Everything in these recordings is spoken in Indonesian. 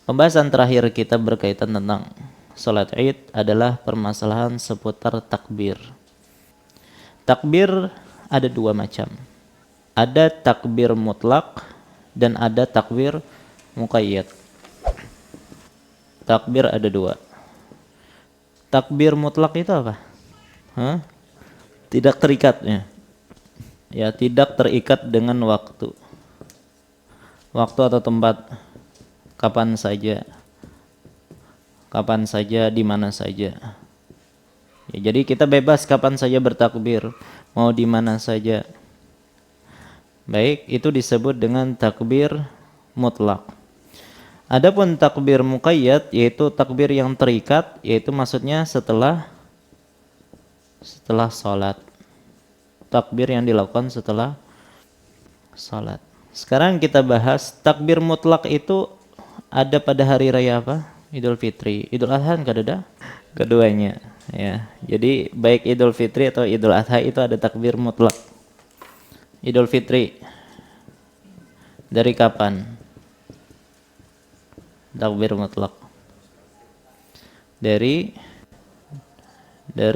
Pembahasan terakhir kita berkaitan tentang salat Id adalah permasalahan seputar takbir. Takbir ada dua macam. Ada takbir mutlak dan ada takbir muqayyad. Takbir ada dua. Takbir mutlak itu apa? Tidak terikatnya. Ya, tidak terikat dengan waktu. Waktu atau tempat, kapan saja, di mana saja. Ya, jadi kita bebas kapan saja bertakbir, mau di mana saja. Baik, itu disebut dengan takbir mutlak. Adapun takbir muqayyad yaitu takbir yang terikat, yaitu maksudnya setelah salat. Takbir yang dilakukan setelah salat. Sekarang kita bahas takbir mutlak itu ada pada hari raya apa? Idul Fitri. Idul Adha kan ada? Keduanya, ya. Jadi baik Idul Fitri atau Idul Adha itu ada takbir mutlak. Idul Fitri dari kapan? Takbir mutlak. Dari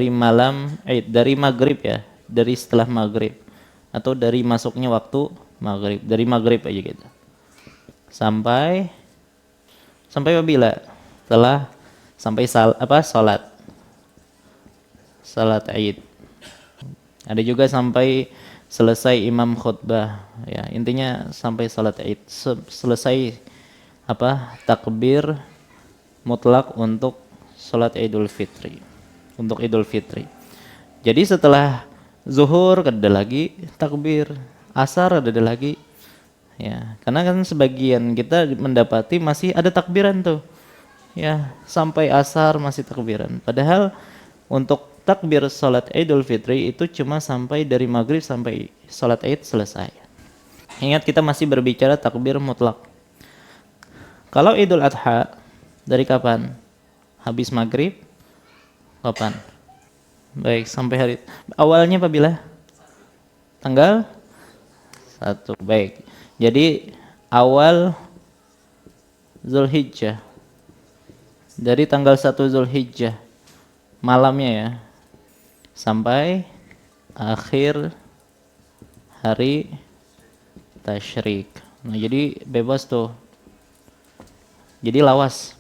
malam dari maghrib ya, dari setelah maghrib atau dari masuknya waktu maghrib, dari maghrib aja gitu sampai apabila setelah sampai salat Id. Ada juga sampai selesai imam khutbah, ya intinya sampai salat Id, selesai takbir mutlak untuk salat Idul Fitri. Untuk Idul Fitri. Jadi setelah zuhur ada lagi takbir, asar ada lagi. Ya, karena kan sebagian kita mendapati masih ada takbiran tuh. Ya, sampai asar masih takbiran. Padahal untuk takbir salat Idul Fitri itu cuma sampai dari maghrib sampai salat Id selesai. Ingat kita masih berbicara takbir mutlak. Kalau Idul Adha dari kapan? Habis maghrib? Kapan? Baik, sampai hari awalnya apabila? Tanggal 1. Baik. Jadi awal Zulhijjah. Dari tanggal 1 Zulhijjah malamnya ya sampai akhir hari tasyrik. Nah, jadi bebas tuh. Jadi lawas.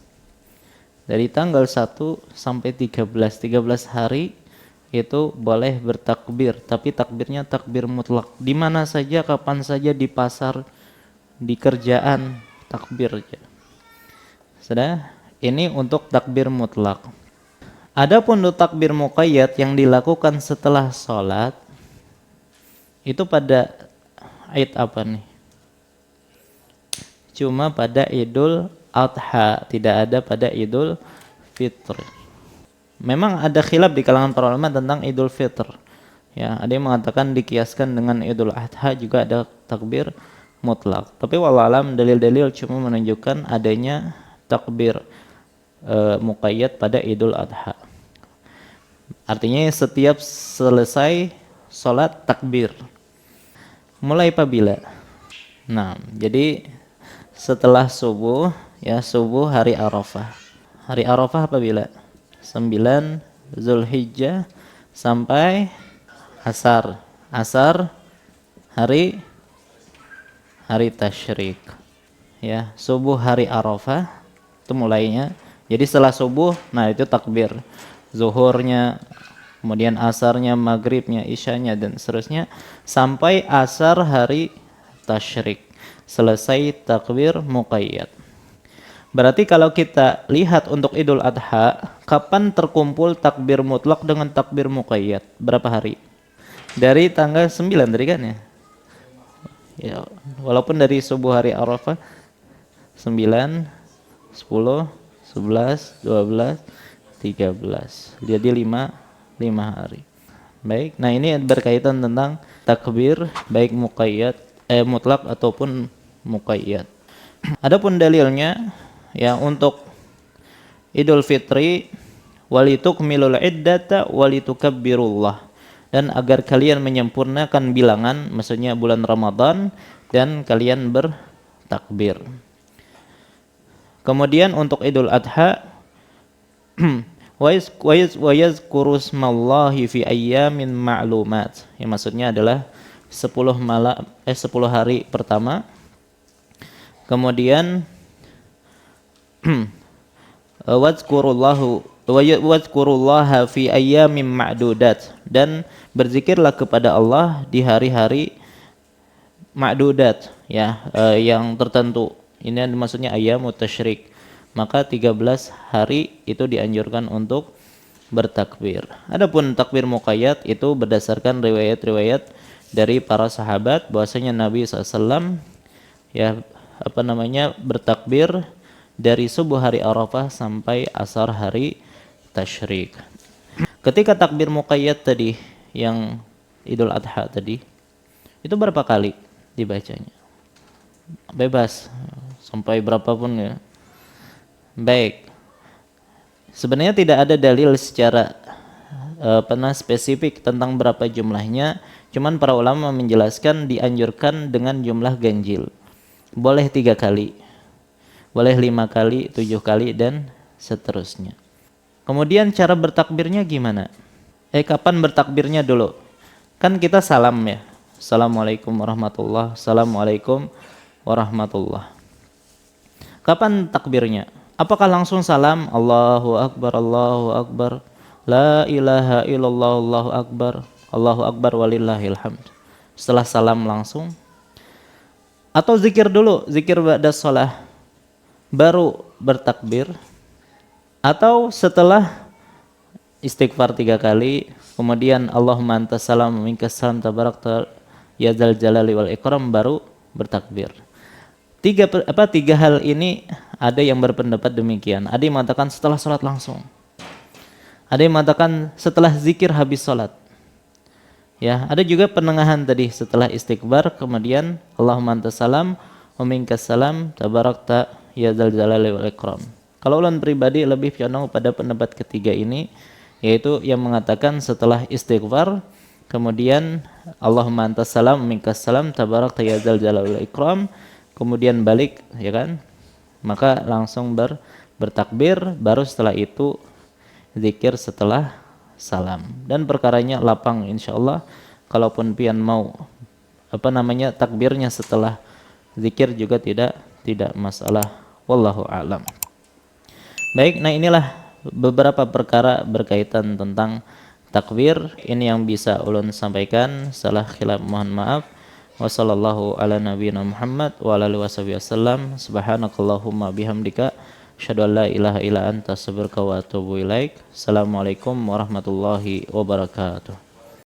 Dari tanggal 1 sampai 13 hari itu boleh bertakbir, tapi takbirnya takbir mutlak. Di mana saja, kapan saja, di pasar, di kerjaan, takbir aja. Sudah, ini untuk takbir mutlak. Adapun untuk takbir muqayyad yang dilakukan setelah sholat, itu pada Id apa nih? Cuma pada Idul Adha, tidak ada pada Idul Fitr. Memang ada khilaf di kalangan para ulama tentang Idul Fitr. Ya, ada yang mengatakan dikiaskan dengan Idul Adha juga ada takbir mutlak. Tapi wallahualam dalil-dalil cuma menunjukkan adanya takbir muqayyad pada Idul Adha. Artinya setiap selesai sholat takbir. Mulai apabila? Nah, jadi setelah subuh, ya subuh hari Arafah. Hari Arafah apabila? 9 Zulhijjah sampai asar. Asar hari tasyrik. Ya, subuh hari Arafah itu mulainya. Jadi setelah subuh, nah itu takbir. Zuhurnya, kemudian asarnya, maghribnya, isyanya dan seterusnya sampai asar hari tasyrik. Selesai takbir muqayyad. Berarti kalau kita lihat untuk Idul Adha, kapan terkumpul takbir mutlak dengan takbir muqayyad? Berapa hari? Dari tanggal 9 tadi kan ya? Ya, walaupun dari subuh hari Arafah 9, 10, 11, 12, 13. Jadi 5 hari. Baik. Nah, ini berkaitan tentang takbir baik muqayyad mutlak ataupun muqayyad. Adapun dalilnya ya untuk Idul Fitri walitukmilul iddata walitukabbirullah, dan agar kalian menyempurnakan bilangan, maksudnya bulan Ramadan, dan kalian bertakbir. Kemudian untuk Idul Adha wa yazkuru smallahi fi ayyamin ma'lumat. Yang maksudnya adalah 10 hari pertama. Kemudian wadzkurullaha fi ayyamin ma'dudat, dan berzikirlah kepada Allah di hari-hari ma'dudat, ya, yang tertentu. Ini maksudnya ayyamut tasyrik. Maka 13 hari itu dianjurkan untuk bertakbir. Adapun takbir muqayyad itu berdasarkan riwayat-riwayat dari para sahabat bahwasanya Nabi SAW ya bertakbir dari subuh hari Arafah sampai asar hari tasyrik. Ketika takbir muqayyad tadi yang Idul Adha tadi, itu berapa kali dibacanya? Bebas, sampai berapapun ya. Baik. Sebenarnya tidak ada dalil secara spesifik tentang berapa jumlahnya, cuman para ulama menjelaskan dianjurkan dengan jumlah ganjil. Boleh 3 kali, boleh 5 kali, 7 kali, dan seterusnya. Kemudian cara bertakbirnya gimana? Kapan bertakbirnya dulu? Kan kita salam ya. Assalamualaikum warahmatullah, Assalamualaikum warahmatullah. Kapan takbirnya? Apakah langsung salam Allahu Akbar, Allahu Akbar, La ilaha illallah, Allahu Akbar walillahil hamd, setelah salam langsung? Atau zikir dulu, zikir ba'da shalah, baru bertakbir? Atau setelah istighfar 3 kali, kemudian Allahumma antas salam minkas salam tabarakta ya dzal jalali wal ikram, baru bertakbir? Tiga hal ini ada yang berpendapat demikian. Ada yang mengatakan setelah sholat langsung. Ada yang mengatakan setelah zikir habis sholat. Ya, ada juga penengahan tadi setelah istighfar, kemudian Allahumma antas salam wa minkas salam tabarakta ya dzal jalali wal ikram. Kalau ulun pribadi lebih condong pada pendapat ketiga ini, yaitu yang mengatakan setelah istighfar, kemudian Allahumma antas salam wa minkas salam tabarakta ya dzal jalali wal ikram, kemudian balik, ya kan? Maka langsung bertakbir, baru setelah itu zikir setelah salam. Dan perkaranya lapang insyaallah. Kalaupun pian mau takbirnya setelah zikir juga tidak masalah, wallahu a'lam. Baik, nah inilah beberapa perkara berkaitan tentang takbir. Ini yang bisa ulun sampaikan. Salah khilaf mohon maaf. Wa sallallahu ala nabiyyina Muhammad wa ala alihi wasallam. Subhanakallahumma bihamdika asyhadu an la ilaha illa anta astaghfiruka wa atubu ilaik. Assalamualaikum warahmatullahi wabarakatuh.